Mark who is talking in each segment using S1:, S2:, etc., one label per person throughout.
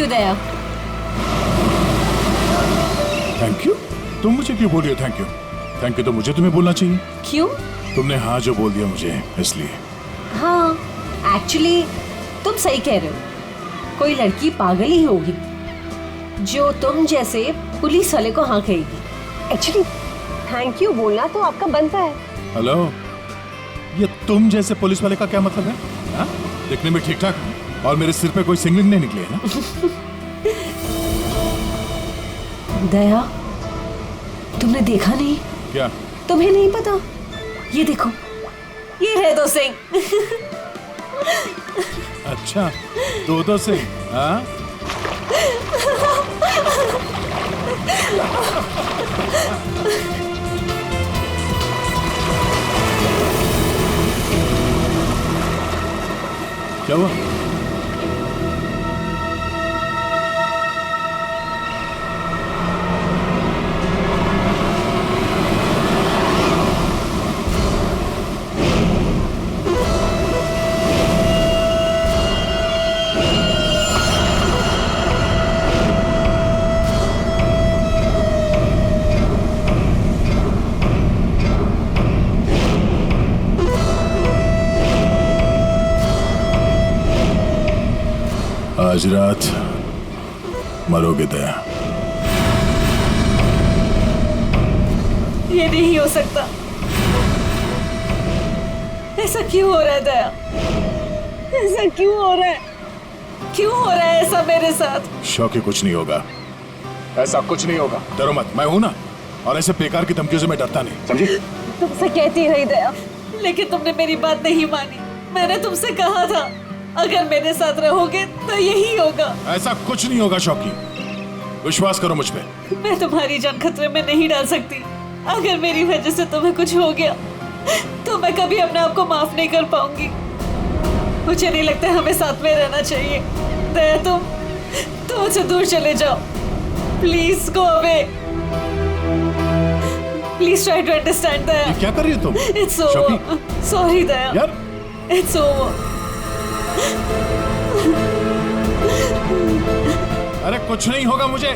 S1: You Daya.
S2: Thank you? तुम मुझे क्यों बोल रही हो थैंक यू? थैंक यू तो मुझे तुम्हें बोलना चाहिए।
S1: क्यों?
S2: तुमने हाँ जो बोल दिया मुझे इसलिए।
S1: हाँ, एक्चुअली तुम सही कह रहे हो। कोई लड़की पागल ही होगी जो तुम जैसे पुलिस वाले को हाँ कहेगी।
S3: एक्चुअली थैंक यू बोलना तो आपका बनता है।
S2: हेलो, ये तुम जैसे पुलिस वाले का क्या मतलब है? हाँ? दिखने में ठीक ठाक और मेरे सिर पे कोई सिंगलिंग नहीं निकली है ना?
S1: दया, तुमने देखा नहीं?
S2: क्या?
S1: तुम्हें नहीं पता? ये देखो, ये है 2 सिंह।
S2: अच्छा, 2 से? हाँ? क्या हुआ? आज रात मरोगे दया।
S1: ये नहीं हो सकता। ऐसा क्यों हो रहा है दया? ऐसा क्यों हो रहा है? क्यों हो रहा है ऐसा मेरे साथ?
S2: शौकी, कुछ नहीं होगा, ऐसा कुछ नहीं होगा। डरो मत, मैं हूं ना। और ऐसे बेकार की धमकियों से मैं डरता नहीं, समझी?
S1: तुमसे कहती रही दया, लेकिन तुमने मेरी बात नहीं मानी। मैंने तुमसे कहा था अगर मेरे साथ रहोगे तो यही होगा।
S2: ऐसा कुछ नहीं होगा शौकी, विश्वास करो मुझ पे।
S1: मैं तुम्हारी जान खतरे में नहीं डाल सकती। अगर मेरी वजह से तुम्हें कुछ हो गया तो मैं कभी अपने आप को माफ नहीं कर पाऊंगी। मुझे नहीं लगता हमें साथ में रहना चाहिए। दया, तुम मुझसे दूर चले जाओ। Please go away. Please try to understand Daya.
S2: ये क्या कर रही हो तुम?
S1: It's over. सॉरी दया।
S2: यार,
S1: इट्स ओवर।
S2: अरे कुछ नहीं होगा मुझे।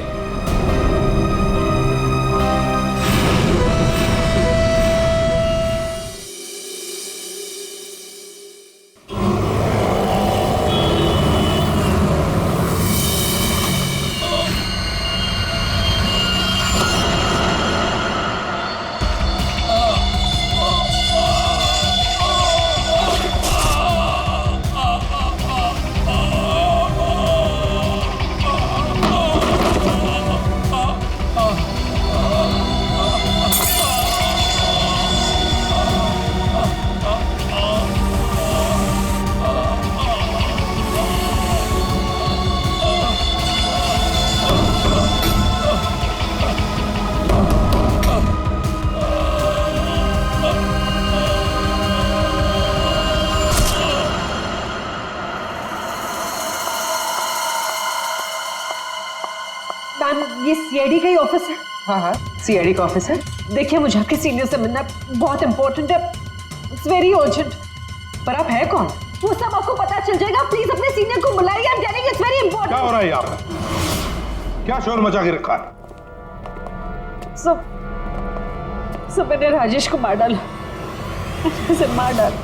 S3: मैम, ये सीआईडी का ही ऑफिस है। हाँ, सीआईडी का ऑफिस है। देखिए, मुझे आपके सीनियर से मिलना बहुत इंपॉर्टेंट है। It's very urgent. पर आप है कौन? वो सब आपको पता चल जाएगा। प्लीज अपने सीनियर को बुलाइए। I am telling it's very important.
S4: क्या हो रहा है यहाँ पे? क्या शोर मचा के रखा है?
S3: सब मैंने राजेश को मार डाला। उसे मार डाला।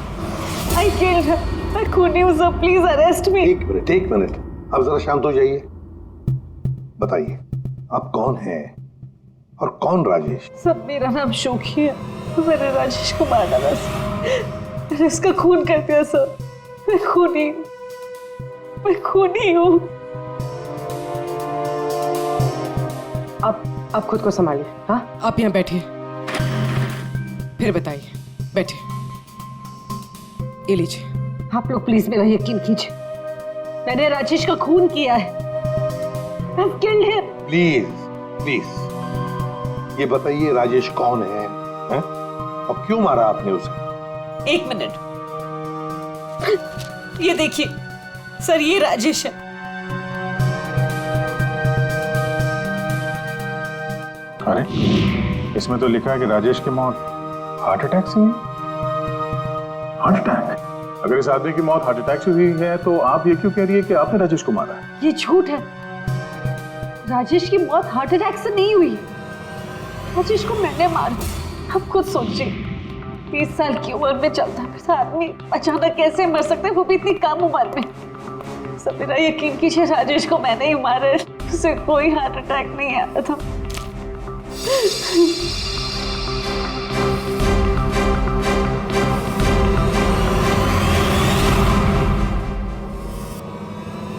S3: I killed him. मैं खूनी हूँ सर, प्लीज अरेस्ट मी।
S4: एक मिनट, अब जरा शांत हो जाइए। बताइए, आप कौन हैं और कौन राजेश?
S3: सब, मेरा नाम शोकी है। मैंने राजेश को मार डाला सर। मैंने उसका खून कर दिया सर। मैं खूनी हूँ। आप खुद को संभालिए। हाँ,
S5: आप यहाँ बैठिए, फिर बताइए। बैठिए, ये लीजिए।
S3: आप लोग प्लीज मेरा यकीन कीजिए। मैंने राजेश का खून किया है। I've killed him.
S4: प्लीज ये बताइए, राजेश कौन है? हैं? और क्यों मारा आपने उसे?
S1: 1 मिनट। ये देखिए सर, ये राजेश है।
S6: अरे, इसमें तो लिखा है कि राजेश की मौत हार्ट अटैक से हुई। Heart attack? अगर इस आदमी की मौत हार्ट अटैक से हुई है तो आप ये क्यों कह रही है कि आपने राजेश को मारा है?
S3: ये झूठ है। राजेश की मौत हार्ट अटैक से नहीं हुई। राजेश को मैंने मारा। आप खुद सोचिए, 30 साल की उम्र में चलता फिरता आदमी अचानक कैसे मर सकता है, वो भी इतनी कम उम्र में। सब मेरा यकीन कीजिए, राजेश को मैंने ही मारा। उसे कोई हार्ट अटैक नहीं आया था।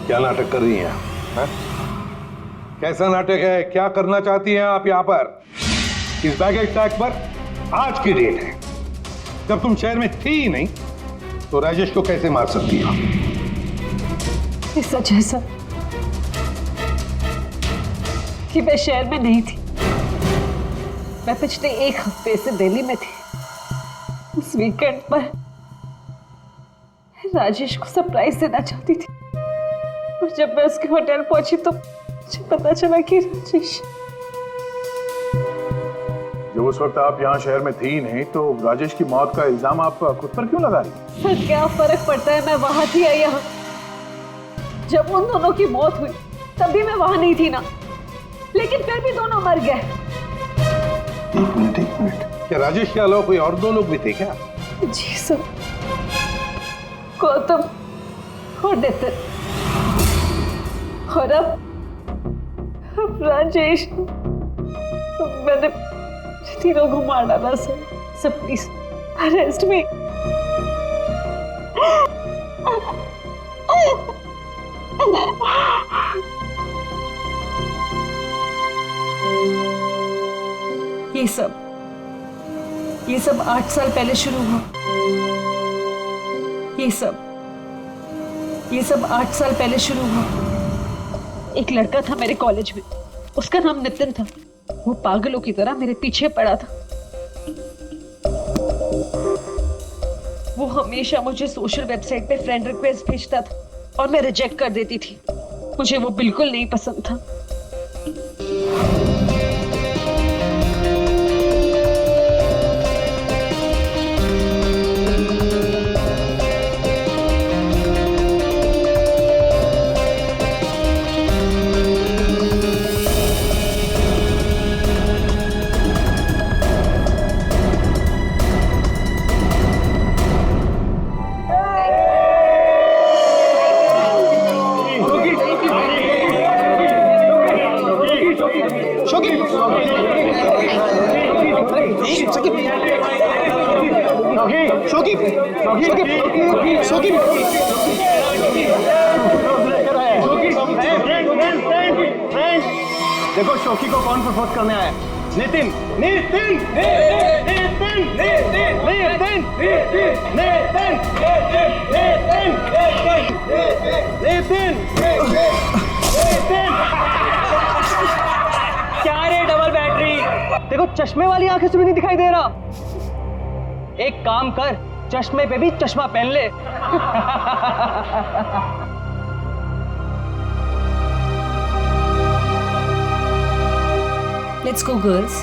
S4: क्या नाटक कर रही हैं आप? हैं? कैसा नाटक है? क्या करना चाहती हैं आप यहाँ पर? इस बैगेज टैग पर आज की डेट है, जब तुम शहर में थी ही नहीं, तो राजेश को कैसे मार सकती हो?
S3: ये सच है सर कि मैं शहर में नहीं थी। मैं पिछले 1 हफ्ते से दिल्ली में थी। उस वीकेंड पर राजेश को सरप्राइज देना चाहती थी, और जब मैं उसके होटल पहुंची तो मुझे पता चला कि राजेश।
S6: जब उस वक्त आप यहाँ शहर में थी ही नहीं, तो राजेश की मौत का इल्जाम आप खुद पर क्यों लगा रही?
S3: सर क्या फर्क पड़ता है, मैं वहां थी या यहाँ। जब उन दोनों की मौत हुई तब भी मैं वहां नहीं थी ना, लेकिन फिर भी दोनों मर गए।
S4: एक मिनट, क्या राजेश के अलावा कोई और 2 लोग भी थे क्या?
S3: जी सर, गौतम और नितिन, और अब राजेश। तो मैंने तीनों को मार डाला सर। सर प्लीज अरेस्ट मी। ये सब 8 साल पहले शुरू हुआ। ये सब 8 साल पहले शुरू हुआ। एक लड़का था मेरे कॉलेज में, उसका नाम नितिन था। वो पागलों की तरह मेरे पीछे पड़ा था। वो हमेशा मुझे सोशल वेबसाइट पे फ्रेंड रिक्वेस्ट भेजता था और मैं रिजेक्ट कर देती थी। मुझे वो बिल्कुल नहीं पसंद था।
S7: देखो शोकी को कौन प्रपोज करने आया? नितिन। नितिन नितिन नितिन नितिन नितिन नितिन नितिन। क्या रे डबल बैटरी? देखो चश्मे वाली आंखें से भी नहीं दिखाई दे रहा। एक काम कर, चश्मे पे भी चश्मा पहन ले।
S1: Let's go, girls.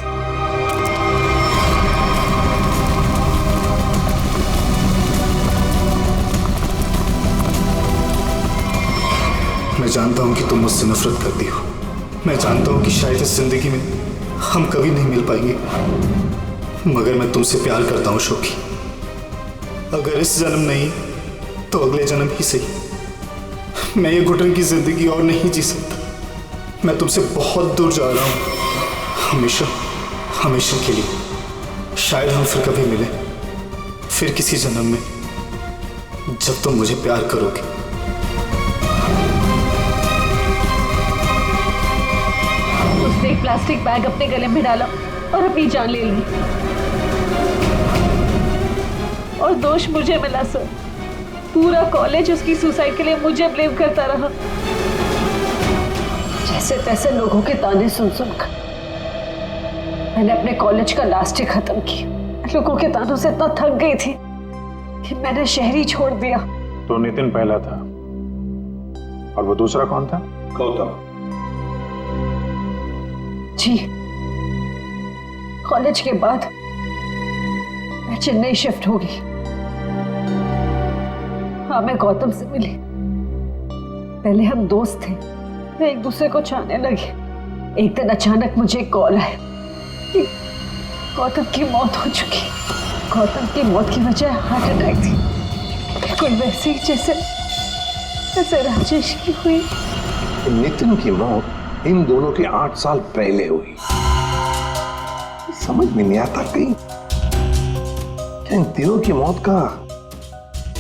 S8: मैं जानता हूं कि तुम मुझसे नफरत करती हो। मैं जानता हूं कि शायद इस जिंदगी में हम कभी नहीं मिल पाएंगे, मगर मैं तुमसे प्यार करता हूं शोकी। अगर इस जन्म नहीं तो अगले जन्म ही सही। मैं ये घुटन की जिंदगी और नहीं जी सकता। मैं तुमसे बहुत दूर जा रहा हूं, हमेशा हमेशा के लिए। शायद हम फिर कभी मिले, फिर किसी जन्म में, जब तुम मुझे प्यार करोगे।
S3: उसने एक प्लास्टिक बैग अपने गले में डाला और अपनी जान ले ली, और दोष मुझे मिला सर। पूरा कॉलेज उसकी सुसाइड के लिए मुझे ब्लेम करता रहा। जैसे तैसे लोगों के ताने सुन सुनकर मैंने अपने कॉलेज का लास्ट ईयर खत्म किया। लोगों के तानों से इतना थक गई थी कि मैंने शहर ही छोड़ दिया।
S6: तो नितिन पहला था, और वो दूसरा कौन था?
S4: गौतम।
S3: जी, कॉलेज के बाद मैं चेन्नई शिफ्ट हो गई। हाँ, मैं गौतम से मिली। पहले हम दोस्त थे, फिर एक दूसरे को चाहने लगे। एक दिन अचानक मुझे कॉल आया कि गौतम की मौत हो चुकी। गौतम की मौत की वजह हार्ट अटैक थी, बिल्कुल वैसे ही जैसे राजेश की हुई।
S4: नितिन की मौत इन दोनों के 8 साल पहले हुई। समझ में नहीं आता कहीं क्या इन तीनों की मौत का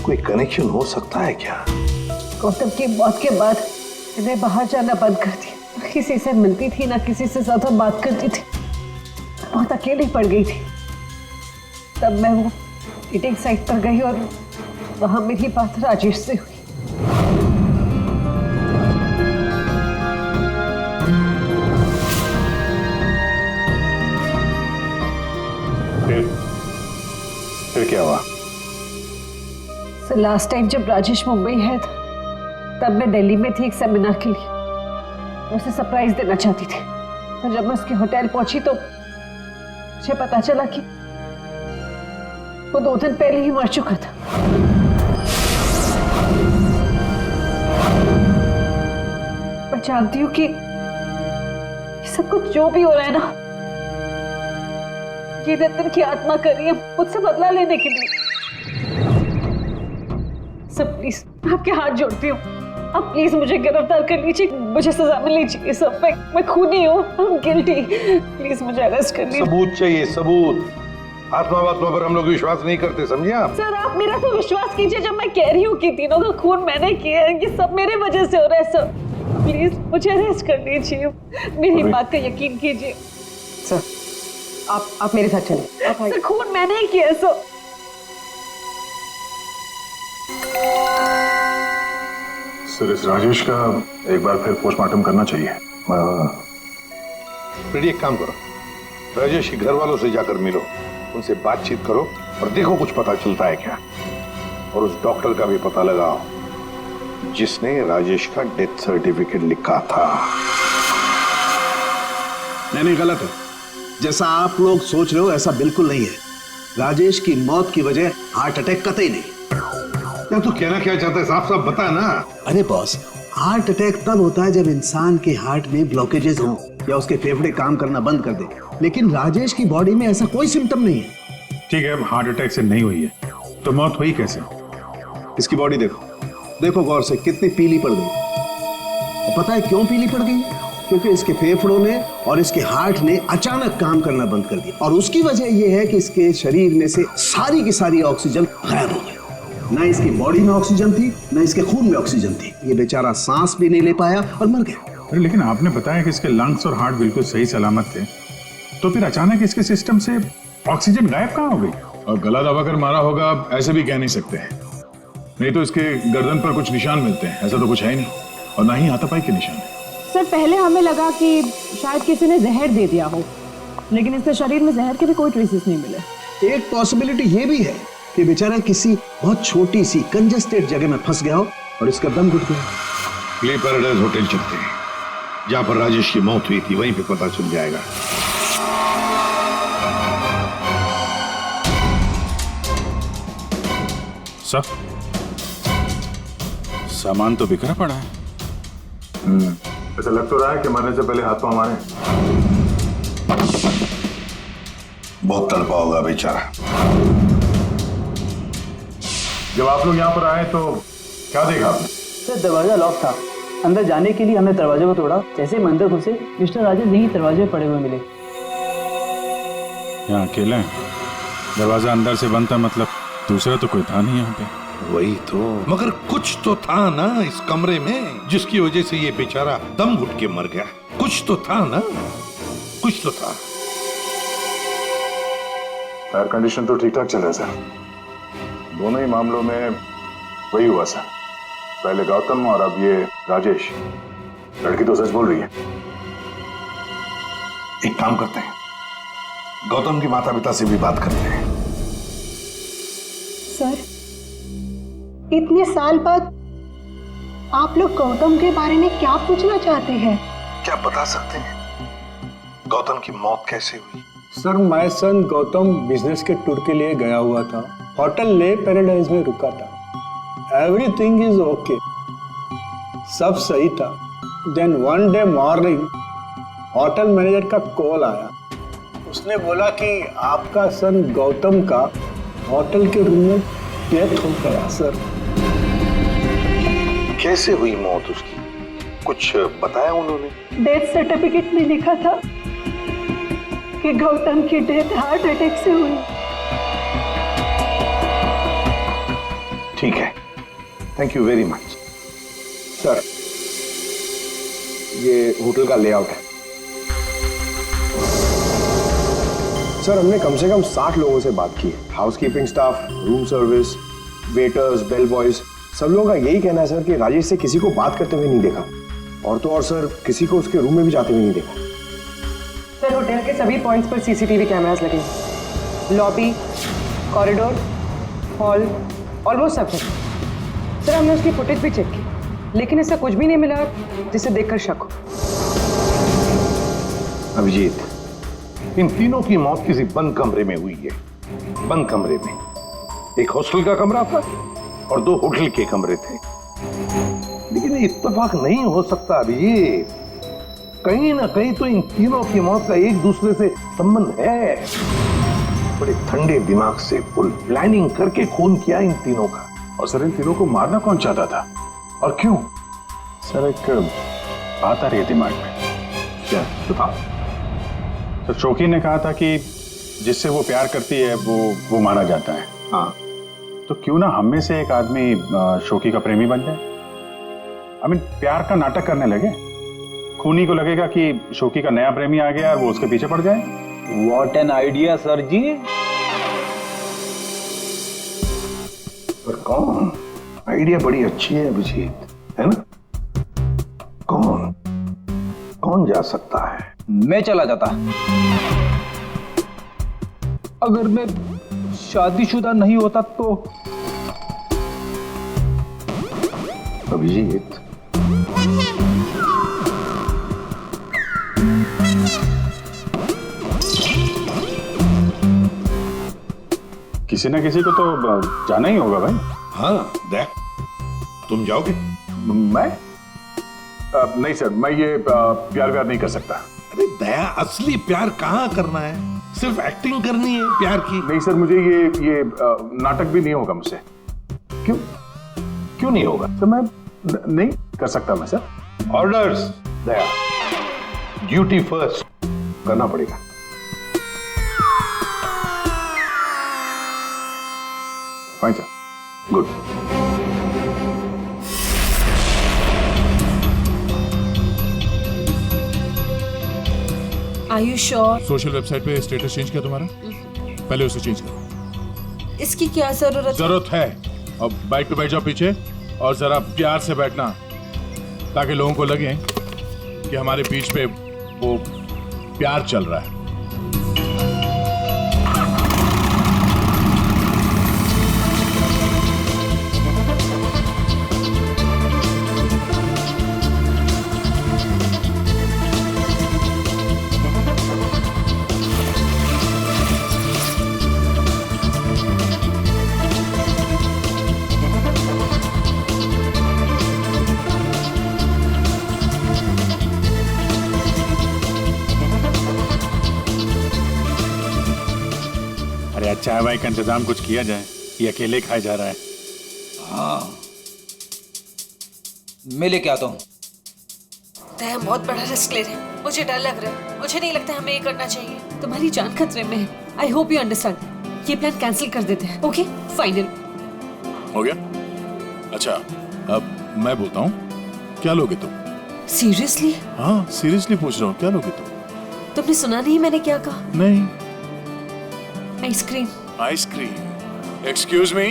S4: कोई कनेक्शन हो सकता है क्या?
S3: गौतम की मौत के बाद मैंने बाहर जाना बंद कर दिया। ना किसी से मिलती थी, ना किसी से ज्यादा बात करती थी, बहुत अकेली पड़ गई थी। तब मैं वो डेटिंग साइट पर गई और वहां मेरी बात राजेश से हुई।
S6: फिर क्या हुआ?
S3: लास्ट टाइम जब राजेश मुंबई है था, तब मैं दिल्ली में थी एक सेमिनार के लिए। मैं उसे सरप्राइज देना चाहती थी, पर जब मैं उसके होटल पहुंची तो मुझे पता चला कि वो 2 दिन पहले ही मर चुका था। मैं जानती हूँ कि सब कुछ जो भी हो रहा है ना, ये नितिन की आत्मा कर रही है मुझसे बदला लेने के लिए। सब प्लीज आपके हाथ जोड़ती हूँ, आप प्लीज मुझे गिरफ्तार कर लीजिए, मुझे सजा मिलनी चाहिए। सब मैं खूनी हूँ, I'm guilty। प्लीज मुझे अरेस्ट कर लीजिए।
S4: सबूत चाहिए, सबूत। आत्मा पर हम लोग विश्वास नहीं करते, समझे आप?
S3: सर आप मेरा तो विश्वास कीजिए, जब मैं कह रही हूँ कि तीनों का खून मैंने किया है, ये सब मेरे वजह से हो रहा है। सर प्लीज मुझे अरेस्ट कर लीजिए, मेरी बात का यकीन कीजिए।
S5: सर आप मेरे साथ चलिए।
S3: सर खून मैंने ही किया है सर।
S6: सर इस राजेश का एक बार फिर पोस्टमार्टम करना चाहिए।
S4: फिर एक काम करो, राजेश के घर वालों से जाकर मिलो, उनसे बातचीत करो और देखो कुछ पता चलता है क्या। और उस डॉक्टर का भी पता लगाओ जिसने राजेश का डेथ सर्टिफिकेट लिखा था।
S9: नहीं गलत है। जैसा आप लोग सोच रहे हो ऐसा बिल्कुल नहीं है। राजेश की मौत की वजह हार्ट अटैक कतई नहीं।
S4: क्या तू कहना क्या चाहता है? साफ साफ बता ना।
S9: अरे बॉस, हार्ट अटैक तब होता है जब इंसान के हार्ट में ब्लॉकेजेस हो या उसके फेफड़े काम करना बंद कर दे, लेकिन राजेश की बॉडी में ऐसा कोई सिम्टम नहीं है।
S6: ठीक है, हार्ट अटैक से नहीं हुई है तो मौत हुई कैसे?
S9: इसकी बॉडी देखो गौर से, कितनी पीली पड़ गई। और पता है क्यों पीली पड़ गई? क्योंकि इसके फेफड़ों ने और इसके हार्ट ने अचानक काम करना बंद कर दिया, और उसकी वजह यह है कि इसके शरीर में से सारी की सारी ऑक्सीजन गायब हो गई। ना इसकी बॉडी में ऑक्सीजन थी, ना इसके खून में ऑक्सीजन थी। ये बेचारा सांस भी नहीं ले पाया और मर गया।
S6: अरे लेकिन आपने बताया कि इसके लंग्स और हार्ट बिल्कुल सही सलामत थे, तो फिर अचानक इसके सिस्टम से ऑक्सीजन गायब कहाँ हो गई? और गला दबाकर मारा होगा ऐसे भी कह नहीं सकते, नहीं तो इसके गर्दन पर कुछ निशान मिलते हैं, ऐसा तो कुछ है ही नहीं, और ना ही हाथापाई के निशान है।
S10: सर पहले हमें लगा कि शायद किसी ने जहर दे दिया हो, लेकिन इसके शरीर में जहर के भी कोई ट्रेसेस नहीं मिले।
S9: एक पॉसिबिलिटी ये भी है कि बेचारा किसी बहुत छोटी सी कंजेस्टेड जगह में फंस गया हो और इसका दम घुट गया।
S4: प्ले पैराडाइज होटल चलते हैं, जहां पर राजेश की मौत हुई थी, वहीं पे पता चल जाएगा।
S2: सब सामान तो बिखरा पड़ा है।
S6: ऐसा लग तो रहा है कि मरने से पहले हाथ पांव मारे।
S4: बहुत तड़पा होगा बेचारा।
S6: जब आप लोग यहाँ पर आए तो क्या देखा आपने?
S7: सर दरवाजा लॉक था, अंदर जाने के लिए हमने दरवाजे को तोड़ा। जैसे ही अंदर घुसे मिस्टर राजेश यही दरवाजे पड़े हुए मिले।
S2: यहाँ अकेले हैं, दरवाजा अंदर से बंद था, मतलब दूसरा तो कोई था नहीं यहाँ पे।
S4: वही तो, मगर कुछ तो था ना इस कमरे में जिसकी वजह से ये बेचारा दम घुट के मर गया। कुछ तो था ना, कुछ तो था।
S6: फायर कंडीशन तो ठीक ठाक चल रहा है सर। दोनों ही मामलों में वही हुआ सर, पहले गौतम और अब ये राजेश। लड़की तो सच बोल रही है।
S4: एक काम करते हैं, गौतम के माता पिता से भी बात करते हैं।
S10: सर इतने साल बाद आप लोग गौतम के बारे में क्या पूछना चाहते हैं?
S4: क्या बता सकते हैं गौतम की मौत कैसे हुई?
S11: Sir my son Gautam business के टूर के लिए गया हुआ था, होटल ले पैराडाइज में रुका था। एवरीथिंग इज ओके, सब सही था। Then one day morning hotel manager का कॉल आया। उसने बोला कि आपका सन गौतम का होटल के रूम में डेथ हो गया सर।
S4: कैसे हुई मौत उसकी? कुछ बताया उन्होंने?
S10: डेथ सर्टिफिकेट में लिखा था कि गौतम की डेथ हार्ट अटैक से हुई।
S4: ठीक है, thank you very much.
S9: Sir, ये होटल का लेआउट है। सर, हमने कम से कम 60 लोगों से बात की है। Housekeeping staff, room service, waiters, bell boys, सब लोगों का यही कहना है सर कि राजेश से किसी को बात करते हुए नहीं देखा, और तो और सर किसी को उसके रूम में भी जाते हुए नहीं देखा।
S5: सर, होटल के सभी पॉइंट्स पर सीसीटीवी कैमरास लगे हैं। लॉबी, कॉरिडोर, हॉल, ऑलमोस्ट सब जगह। सर, हमने उसकी फुटेज भी चेक की, लेकिन ऐसा कुछ भी नहीं मिला जिसे देखकर शक हो।
S4: अभिजीत, इन तीनों की मौत किसी बंद कमरे में हुई है। बंद कमरे में एक हॉस्टल का कमरा था और 2 होटल के कमरे थे। लेकिन इत्तेफाक नहीं हो सकता अभिजीत। कहीं ना कहीं तो इन तीनों की मौत का एक दूसरे से संबंध है। बड़े ठंडे दिमाग से फुल प्लानिंग करके खून किया इन तीनों का।
S6: और सर, इन तीनों को मारना कौन चाहता था और क्यों? सर, एक बात आ रही है दिमाग में।
S4: क्या? बताओ।
S6: तो शोकी ने कहा था कि जिससे वो प्यार करती है वो मारा जाता है।
S4: हाँ,
S6: तो क्यों ना हम में से एक आदमी शोकी का प्रेमी बन जाए। प्यार का नाटक करने लगे। खूनी को लगेगा कि शोकी का नया प्रेमी आ गया और वो उसके पीछे पड़ जाए।
S7: व्हाट एन आइडिया सर जी।
S4: पर कौन? आइडिया बड़ी अच्छी है अभिजीत, है ना? कौन जा सकता है?
S7: मैं चला जाता। अगर मैं शादीशुदा नहीं होता तो।
S4: अभिजीत,
S6: किसी ना किसी को तो जाना ही होगा भाई।
S2: हाँ, देख, तुम जाओगे?
S6: मैं नहीं सर, मैं ये प्यार नहीं कर सकता।
S2: अरे दया, असली प्यार कहाँ करना है? सिर्फ एक्टिंग करनी है प्यार की।
S6: नहीं सर, मुझे ये नाटक भी नहीं होगा मुझसे।
S4: क्यों नहीं होगा?
S6: तो मैं नहीं कर सकता मैं सर।
S4: ऑर्डर्स दया, ड्यूटी फर्स्ट करना पड़ेगा।
S6: Fine sir,
S4: good.
S1: Are you sure?
S2: Social website पे स्टेटस चेंज किया तुम्हारा? पहले उसे चेंज करो।
S1: इसकी क्या जरूरत
S2: है? अब बाइक पे बैठ जाओ पीछे और जरा प्यार से बैठना, ताकि लोगों को लगे कि हमारे बीच पे वो प्यार चल रहा है।
S6: चाय वाय का इंतजाम कुछ किया जाए, ये अकेले खाया जा रहा है।
S7: हाँ, मैं लेके आता हूँ।
S1: हम बहुत बड़ा रिस्क ले रहे हैं, मुझे डर लग रहा है। मुझे नहीं लगता हमें ये करना चाहिए। तुम्हारी जान खतरे में है। I hope you understand. ये प्लान कैंसिल कर देते हैं। ओके, फाइनल
S2: हो गया? अच्छा, अब मैं बोलता हूँ, क्या लोगे तुम?
S1: सीरियसली?
S2: हाँ, सीरियसली पूछ रहा हूँ, क्या लोगे तुम?
S1: तुमने सुना नहीं मैंने क्या कहा?
S2: नहीं।
S1: आइसक्रीम।
S2: आइसक्रीम? Excuse me?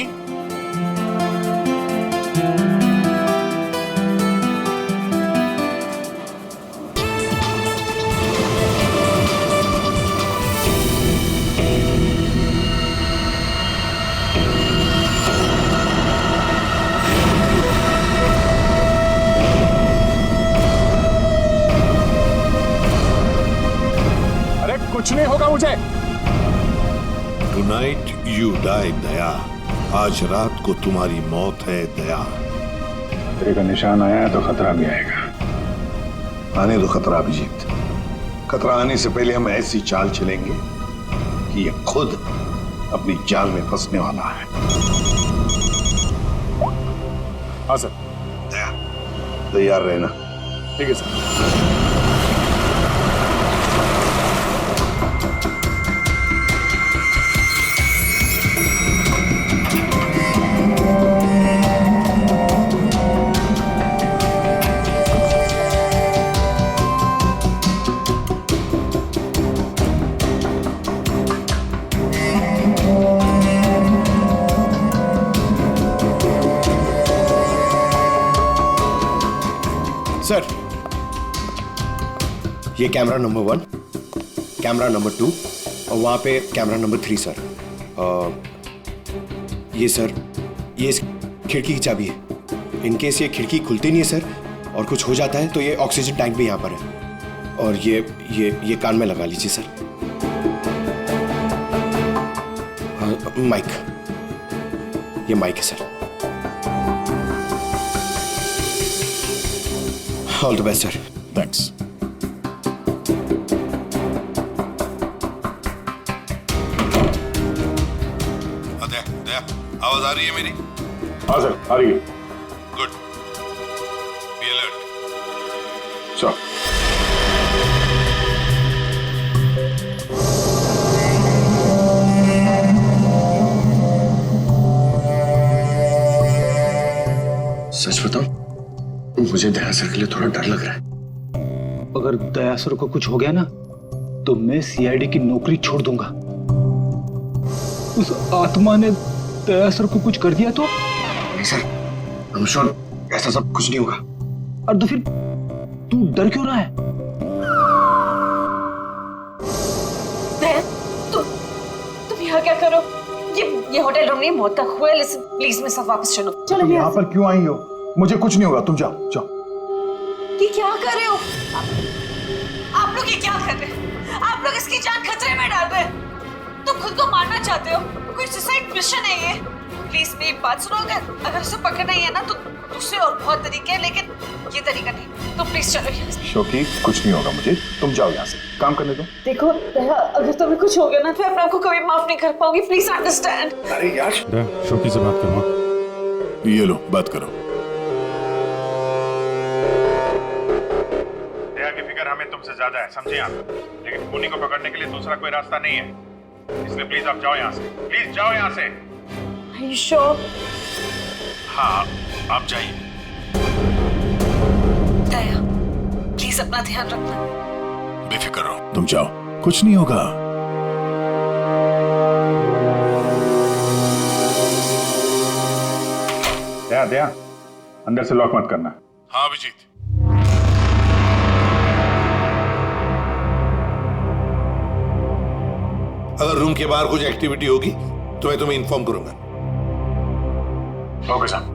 S6: अरे कुछ नहीं होगा मुझे।
S12: Tonight you die, दया। आज रात को तुम्हारी मौत है, दया।
S6: खतरे का निशान आया है तो खतरा भी आएगा।
S4: आने दो खतरा अभिजीत, खतरा आने से पहले हम ऐसी चाल चलेंगे कि ये खुद अपनी जाल में फंसने वाला है।
S2: हाँ सर।
S4: तैयार रहना।
S2: ठीक है सर।
S8: सर, ये कैमरा नंबर 1, कैमरा नंबर 2 और वहाँ पे कैमरा नंबर 3 सर। ये सर, ये इस खिड़की की चाबी है। इन केस ये खिड़की खुलती नहीं है सर और कुछ हो जाता है तो ये ऑक्सीजन टैंक भी यहाँ पर है। और ये कान में लगा लीजिए सर। माइक, ये माइक है sir. All the best sir.
S2: Thanks.
S12: Daya, आवाज आ रही है मेरी?
S2: हाँ सर, आ रही है।
S12: गुड। Be alert.
S2: सर।
S8: सच बताऊं, मुझे दया सर के लिए थोड़ा डर लग रहा है।
S11: अगर दया सर को कुछ हो गया ना तो मैं सीआईडी की नौकरी छोड़ दूंगा। उस आत्मा ने दया सर को कुछ कर दिया तो?
S8: नहीं सर, I'm sure ऐसा सब कुछ नहीं होगा।
S11: और तो फिर तू डर क्यों रहा है?
S3: तुम यहाँ क्या करो? ये होटल रूम नहीं, मौत का हुआ है। लिसन प्लीज, मैं सब वापस चलो।
S6: तुम यहाँ पर क्यों आई हो? मुझे कुछ नहीं होगा, तुम जाओ जाओ।
S3: ये क्या कर रहे हो आप लोग? ये क्या कर रहे हो आप लोग? इसकी जान खतरे में डाल रहे हैं। तुम खुद को मारना चाहते हो? कोई सुसाइड मिशन है ये? प्लीज मेरी बात सुनो। अगर उसे पकड़ना ही है ना तो दूसरे और बहुत तरीके हैं, लेकिन ये तरीका नहीं। तो प्लीज चलो यहाँ से।
S6: शोकी, कुछ नहीं होगा मुझे, तुम जाओ यहाँ से, काम करने दो।
S3: देखो दया, अगर तुम्हें कुछ हो गया ना तो मैं अपने आप को कभी माफ नहीं कर पाऊंगी। Please understand.
S6: अरे यार,
S2: शोकी से बात करो।
S12: ये लो, बात करो।
S6: दया की फिक्र हमें तुमसे ज्यादा है, समझे आप? लेकिन खूनी को पकड़ने के लिए दूसरा कोई रास्ता नहीं है, इसलिए प्लीज आप जाओ यहाँ से। प्लीज जाओ यहाँ से।
S3: Are you sure?
S6: हाँ, आप जाइए।
S3: दया, प्लीज अपना ध्यान रखना।
S12: बेफिक्र रहो, तुम जाओ, कुछ नहीं होगा।
S6: दया दया, अंदर से लॉक मत करना।
S12: हाँ अभिजीत। अगर रूम के बाहर कुछ एक्टिविटी होगी तो मैं तुम्हें इन्फॉर्म करूंगा।
S6: Okay sir.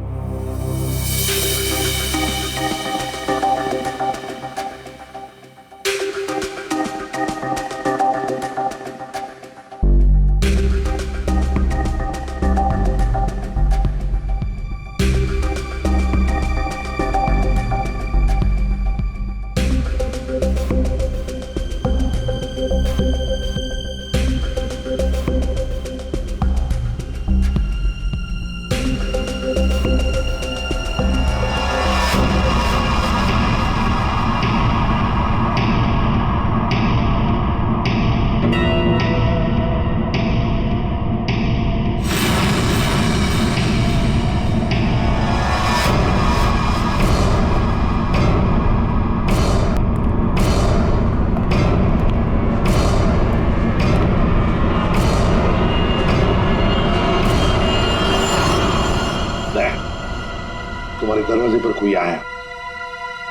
S4: तुम्हारे दरवाजे पर कोई आया,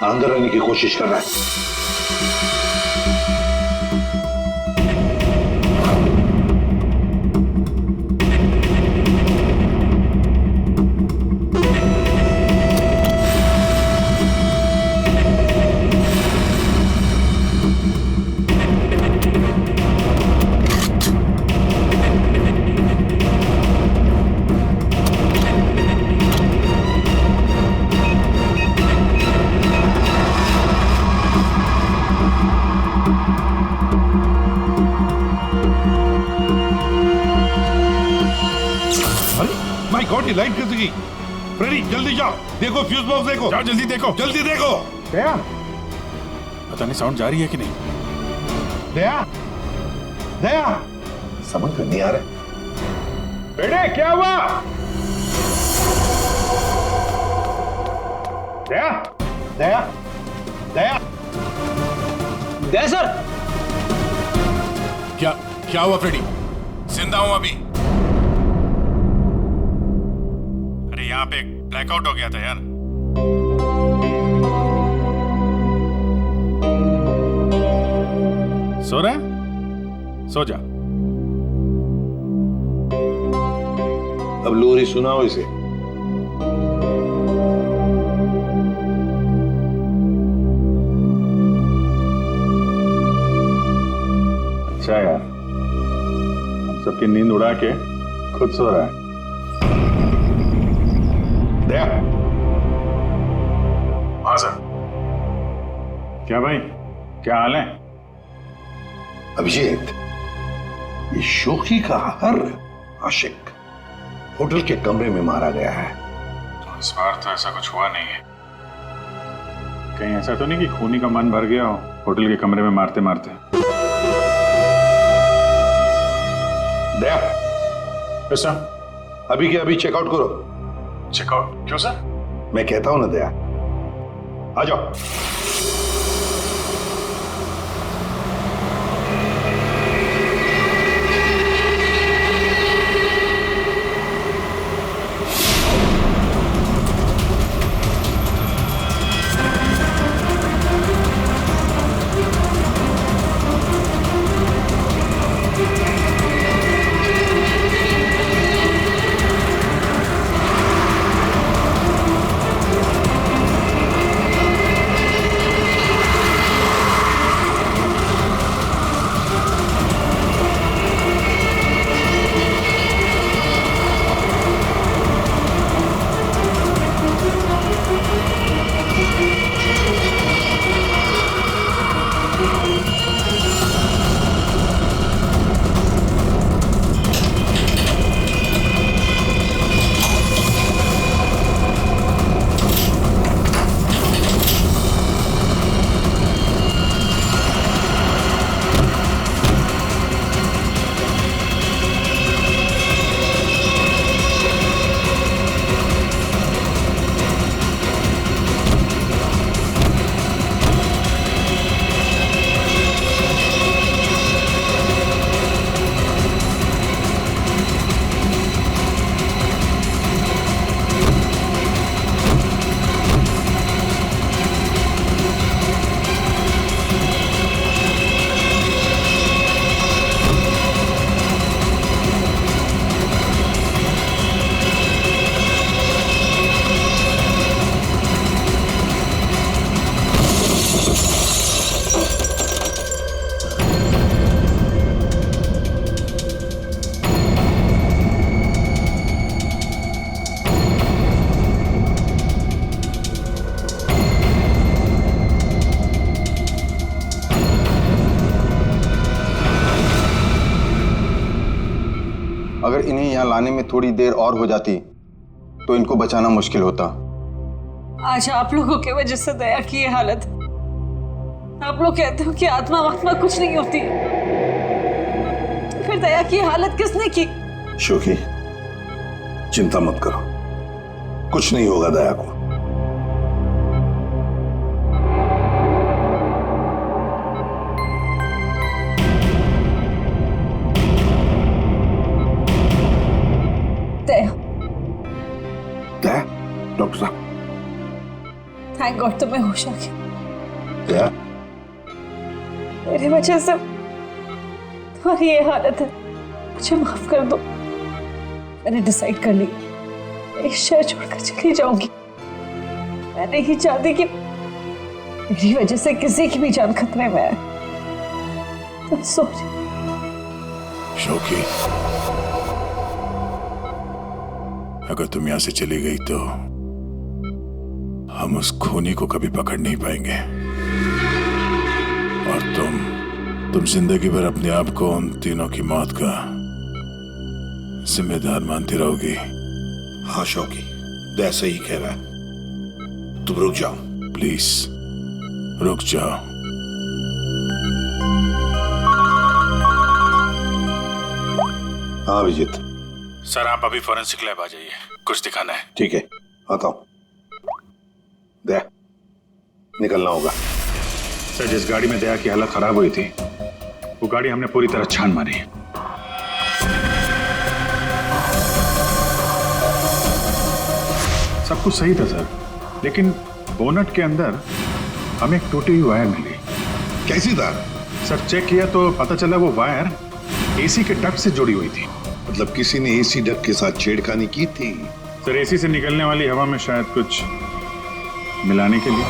S4: अंदर आने की कोशिश कर रहा है। माय गॉड, ये लाइट कैसे गई? फ्रेडी जल्दी जाओ, देखो फ्यूज बॉक्स देखो।
S6: जाओ जल्दी देखो।
S4: जल्दी देखो। दया,
S6: पता नहीं साउंड जा रही है कि नहीं।
S4: दया, दया, समझ में नहीं आ रहा। बेटे क्या हुआ? दया, दया, दया,
S7: दया सर।
S6: क्या हुआ फ्रेडी? जिंदा हूं अभी। अरे यहाँ पे ब्लैकआउट हो गया था यार। सो रहा है? सो जा।
S4: अब लोरी सुनाओ इसे।
S6: अच्छा यार, हम सबकी नींद उड़ा के खुद सो रहा है।
S4: दया,
S6: हाँ सर। क्या भाई, क्या हाल है?
S4: अभिजीत, ये शोखी का हर आशिक होटल के कमरे में मारा गया है।
S6: तो इस बार तो ऐसा कुछ हुआ नहीं है। कहीं ऐसा तो नहीं कि खूनी का मन भर गया हो होटल के कमरे में मारते मारते।
S4: दया,
S6: ऐसा
S4: अभी के अभी चेकआउट करो।
S6: चेकआउट क्यों सर?
S4: मैं कहता हूं ना दया, आ जाओ।
S13: अगर इन्हें यहाँ लाने में थोड़ी देर और हो जाती तो इनको बचाना मुश्किल होता।
S1: आज आप लोगों की वजह से दया की ये हालत। आप लोग कहते हो कि आत्मा वात्मा कुछ नहीं होती, तो फिर दया की हालत किसने की?
S4: शोकी, चिंता मत करो, कुछ नहीं होगा दया को।
S1: दया,
S4: दया, डॉक्टर साहब,
S1: थैंक गॉड तुम्हें होश आ गया।
S4: दया,
S1: मेरी वजह से तुम्हारी ये हालत है, मुझे माफ कर दो। मैंने डिसाइड कर लिया, इस शहर छोड़कर चली जाऊंगी। मैं नहीं चाहती कि मेरी वजह से किसी की भी जान खतरे में आए। तुम सोच।
S6: शोकी, अगर तुम यहां से चली गई तो हम उस खूनी को कभी पकड़ नहीं पाएंगे, और तुम जिंदगी भर अपने आप को उन तीनों की मौत का जिम्मेदार मानती रहोगी।
S12: हाँ शौकी, दया सही कह रहा है। तुम रुक जाओ प्लीज, रुक जाओ। हाँ अभिजीत।
S6: सर आप अभी फॉरेंसिक लैब आ जाइए, कुछ दिखाना है।
S12: ठीक है, आता हूं। दया, निकलना होगा।
S6: सर जिस गाड़ी में दया की हालत खराब हुई थी, वो गाड़ी हमने पूरी तरह छान मारी है। सब कुछ सही था सर, लेकिन बोनट के अंदर हमें एक टूटी हुई वायर मिली।
S12: कैसी तार?
S6: सर चेक किया तो पता चला वो वायर एसी के डक्ट से जुड़ी हुई थी।
S12: मतलब किसी ने एसी डक्ट के साथ छेड़खानी की थी?
S6: सर एसी से निकलने वाली हवा में शायद कुछ मिलाने के लिए।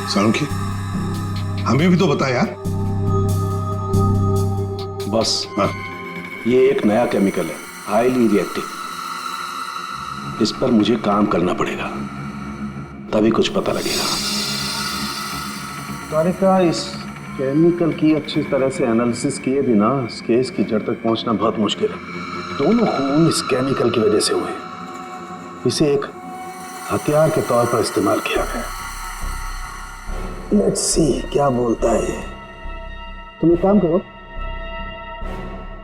S12: सालुंखी, हमें भी तो बता यार।
S9: बस ये एक नया केमिकल है, हाईली रिएक्टिव। इस पर मुझे काम करना पड़ेगा, तभी कुछ पता लगेगा। तारिका, इस केमिकल की अच्छी तरह से एनालिसिस किए बिना इस केस की जड़ तक पहुंचना बहुत मुश्किल है। दोनों खून इस केमिकल की वजह से हुए। इसे एक हथियार के तौर पर इस्तेमाल किया गया। लेट्स सी क्या बोलता है। तुम एक काम करो,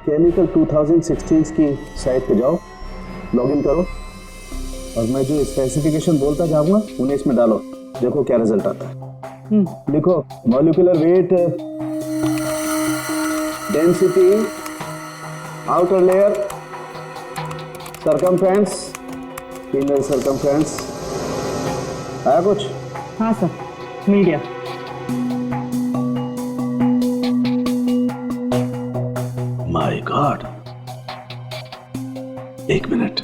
S9: केमिकल 2016 की साइट पे जाओ, लॉगिन करो और मैं जो स्पेसिफिकेशन बोलता जाऊंगा उन्हें इसमें डालो, देखो क्या रिजल्ट आता है। लिखो molecular weight, density, outer layer, circumference, inner circumference. आया कुछ?
S5: हाँ सर, मिल गया।
S9: माय गॉड, एक मिनट।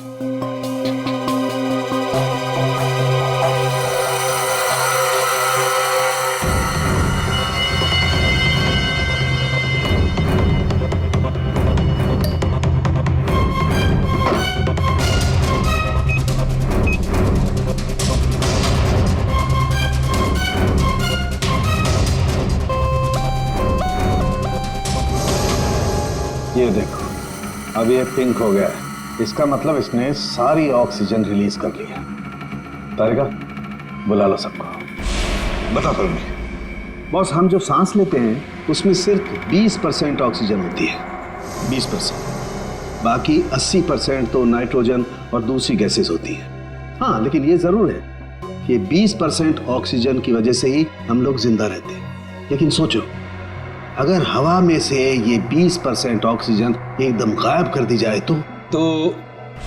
S9: ये देखो, अब ये पिंक हो गया है। इसका मतलब इसने सारी ऑक्सीजन रिलीज कर ली है। तारिका, बुला लो सबको।
S12: बता करूंगी।
S9: बॉस, हम जो सांस लेते हैं उसमें सिर्फ 20% ऑक्सीजन होती है, 20%। बाकी 80% तो नाइट्रोजन और दूसरी गैसेस होती है। हाँ, लेकिन ये जरूर है कि 20% ऑक्सीजन की वजह से ही हम लोग जिंदा रहते हैं। लेकिन सोचो, अगर हवा में से ये 20% ऑक्सीजन एकदम गायब कर दी जाए तो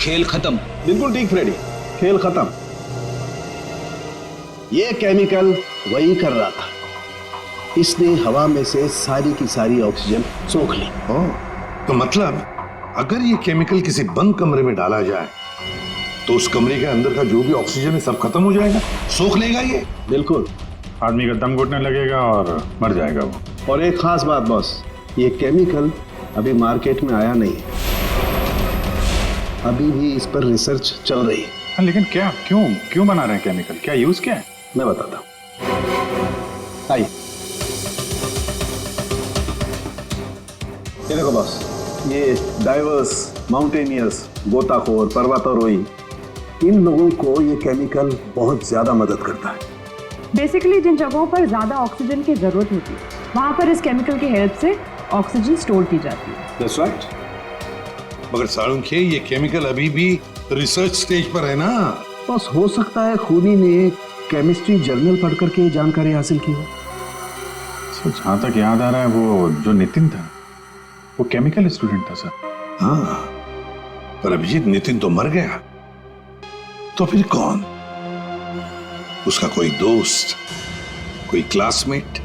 S11: खेल खत्म।
S9: बिल्कुल ठीक फ्रेडी, खेल खत्म। ये केमिकल वही कर रहा था। इसने हवा में से सारी की सारी ऑक्सीजन सोख ली।
S12: तो मतलब अगर ये केमिकल किसी बंद कमरे में डाला जाए तो उस कमरे के अंदर का जो भी ऑक्सीजन है सब खत्म हो जाएगा, सोख लेगा ये।
S9: बिल्कुल,
S6: आदमी का दम घुटने लगेगा और मर जाएगा वो।
S9: और एक खास बात बॉस, ये केमिकल अभी मार्केट में आया नहीं है, अभी भी इस पर रिसर्च चल रही है।
S6: हाँ, लेकिन क्या, क्यों बना रहे हैं केमिकल? क्या यूज क्या है?
S9: मैं बताता हूँ, आइए। ये देखो बॉस, ये डाइवर्स, माउंटेनियर्स, गोताखोर, पर्वतारोही, इन लोगों को ये केमिकल बहुत ज्यादा मदद करता है।
S5: बेसिकली जिन जगहों पर ज्यादा ऑक्सीजन की जरूरत होती है वहां पर इस केमिकल की हेल्प से ऑक्सीजन स्टोर की जाती है।
S9: That's right.
S12: मगर सालुंखे, ये केमिकल अभी भी रिसर्च स्टेज पर है ना।
S9: बस हो सकता है खूनी ने केमिस्ट्री जर्नल पढ़ करके जानकारी हासिल की हो।
S6: सर जहां तक याद आ रहा है वो जो नितिन था वो केमिकल स्टूडेंट था सर।
S12: हाँ, पर अभिजीत, नितिन तो मर गया, तो फिर कौन? उसका कोई दोस्त, कोई क्लासमेट,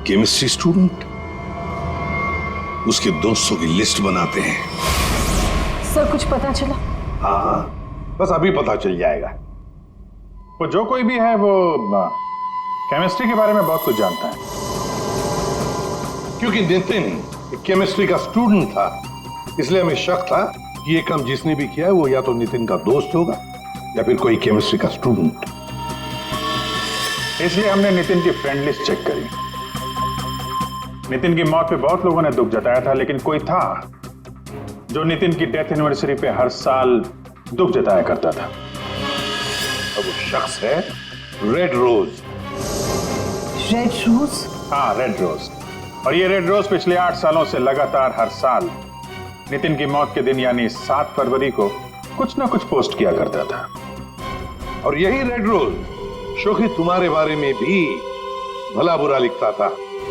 S12: केमिस्ट्री स्टूडेंट? उसके दोस्तों की लिस्ट बनाते हैं।
S3: सर कुछ पता चला?
S12: हाँ, बस अभी पता चल जाएगा।
S6: वो जो कोई भी है वो केमिस्ट्री के बारे में बहुत कुछ जानता है।
S12: क्योंकि नितिन केमिस्ट्री का स्टूडेंट था, इसलिए हमें शक था कि ये काम जिसने भी किया है वो या तो नितिन का दोस्त होगा या फिर कोई केमिस्ट्री का स्टूडेंट।
S6: इसलिए हमने नितिन की फ्रेंड लिस्ट चेक करी। नितिन की मौत पे बहुत लोगों ने दुख जताया था, लेकिन कोई था जो नितिन की डेथ एनिवर्सरी पे हर साल दुख जताया करता था।
S12: अब वो शख्स है रेड रोज।
S3: Red rose?
S6: हाँ, रेड रोज। और ये रेड रोज पिछले 8 सालों से लगातार हर साल नितिन की मौत के दिन यानी 7 फरवरी को कुछ ना कुछ पोस्ट किया करता था।
S12: और यही रेड रोज शोखी तुम्हारे बारे में भी भला बुरा लिखता था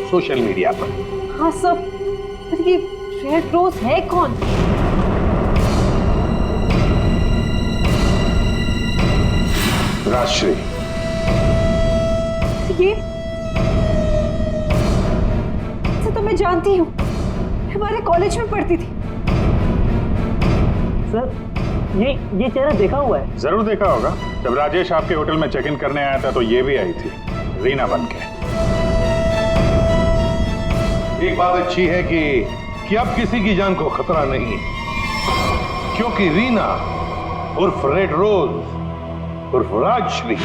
S12: सोशल मीडिया पर।
S3: हाँ सब, पर ये रेड रोज है कौन?
S6: राजश्री।
S3: ये तो मैं जानती हूँ, हमारे कॉलेज में पढ़ती थी।
S7: सर ये चेहरा देखा हुआ है।
S6: जरूर देखा होगा। जब राजेश आपके होटल में चेक इन करने आया था तो ये भी आई थी, रीना बनके।
S12: एक बात अच्छी है कि अब किसी की जान को खतरा नहीं है, क्योंकि रीना उर्फ रेड रोज उर्फ राजश्री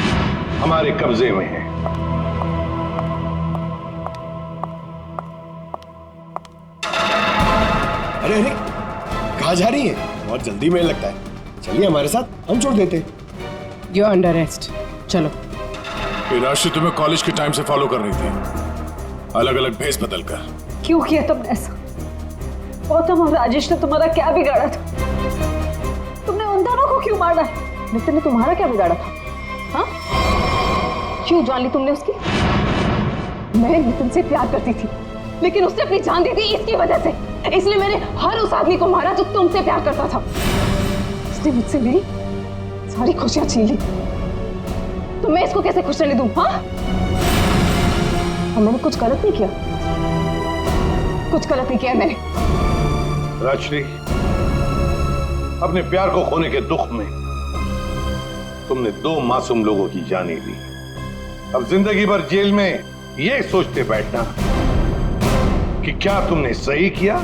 S12: हमारे कब्जे में है।
S14: अरे अरे, कहाँ जा रही है? बहुत जल्दी में लगता है। चलिए हमारे साथ, हम छोड़ देते हैं।
S5: यू अंडर अरेस्ट, चलो।
S2: राशि तुम्हें कॉलेज के टाइम से फॉलो कर रही थी, अलग अलग भेस बदल कर।
S3: क्यों किया तुमने ऐसा? गौतम और राजेश ने तुम्हारा क्या बिगाड़ा था? तुमने उन दोनों को क्यों मारा? नितिन ने तुम्हारा क्या बिगाड़ा था? हाँ? क्यों जान ली तुमने उसकी? मैं नितिन से प्यार करती थी, लेकिन उसने अपनी जान दी थी इसकी वजह से। इसलिए मैंने हर उस आदमी को मारा जो तुमसे प्यार करता था। उसने मुझसे मेरी सारी खुशियां छीन ली, तो मैं इसको कैसे खुश रहने दूं? हाँ? और मैंने कुछ गलत नहीं किया, कुछ गलत नहीं किया मैंने।
S12: राजश्री, अपने प्यार को खोने के दुख में तुमने 2 मासूम लोगों की जानें ली। अब जिंदगी भर जेल में ये सोचते बैठना कि क्या तुमने सही किया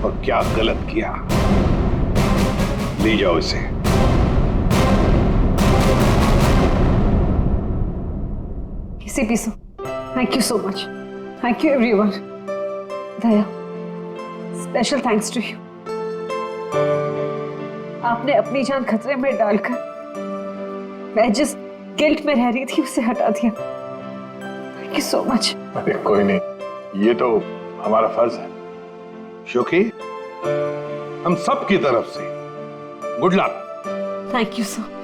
S12: और क्या गलत किया। ले जाओ इसे।
S3: इसी पीसो। Thank you so much. Thank you everyone. Daya, special thanks to you. आपने अपनी जान खतरे में डालकर मैं जिस गिल्ट में रह रही थी उसे हटा दिया। Thank you so much.
S6: अरे कोई नहीं, ये तो हमारा फर्ज है।
S12: शोकी, हम सब की तरफ से good luck.
S3: Thank you sir.